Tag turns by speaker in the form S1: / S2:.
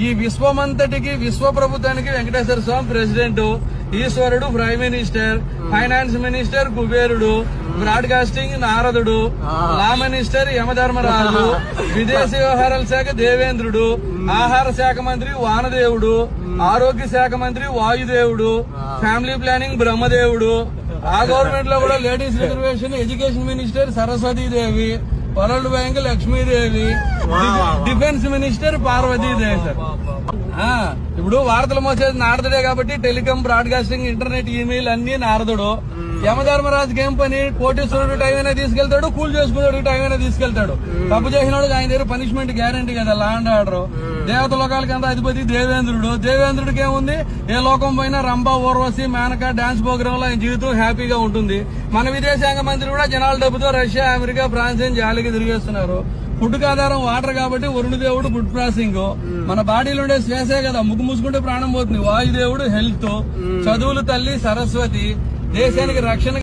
S1: ఈ విశ్వమంతటికి విశ్వ ప్రభుత్వానికి వెంకటేశ్వర స్వామి ప్రెసిడెంట్, ఈశ్వరుడు ప్రైమ్ మినిస్టర్, ఫైనాన్స్ మినిస్టర్ కుబేరుడు, బ్రాడ్కాస్టింగ్ నారదుడు, లా మినిస్టర్ యమధర్మరాజు, విదేశీ వ్యవహారాల శాఖ దేవేంద్రుడు, ఆహార శాఖ మంత్రి వానదేవుడు, ఆరోగ్య శాఖ మంత్రి వాయుదేవుడు, ఫ్యామిలీ ప్లానింగ్ బ్రహ్మదేవుడు, ఆ గవర్నమెంట్ లో కూడా ladies reservation education minister Saraswatidevi, world bank Lakshmidevi, defence minister Parvatidevi. Sir ఇప్పుడు వార్తలు మోసేది నారదుడే కాబట్టి టెలికాం, బ్రాడ్కాస్టింగ్, ఇంటర్నెట్, ఈమెయిల్ అన్ని నారదుడు. యమధర్మరాజుకి ఏం పని? కోటేశ్వరుడు టైం అయినా తీసుకెళ్తాడు, కూల్ చేసుకున్నాడు టైం అయినా తీసుకెళ్తాడు. తప్పు చేసినోడు ఆయన దగ్గర పనిష్మెంట్ గ్యారంటీ కదా, లా అండ్ ఆర్డర్. దేవత లోకాలకి అంతా అధిపతి దేవేంద్రుడు. దేవేంద్రుడికి ఏముంది? ఏ లోకం పోయినా రంభ, ఊర్వశి, మేనక డాన్స్ ప్రోగ్రామ్ లో ఆయన జీవితం హ్యాపీగా ఉంటుంది. మన విదేశాంగ మంత్రి కూడా జనాల డబ్బుతో రష్యా, అమెరికా, ఫ్రాన్స్ జాలికి తిరిగేస్తున్నారు. ఫుడ్ ఆధారం వాటర్ కాబట్టి వరుణదేవుడు ఫుడ్ ప్రాసెసింగ్. మన బాడీలో ఉండే శ్వాసే కదా, ముక్కు మూసుకుంటే ప్రాణం పోతుంది. వాయుదేవుడు హెల్త్, చదువులు తల్లి సరస్వతి, దేశానికి రక్షణ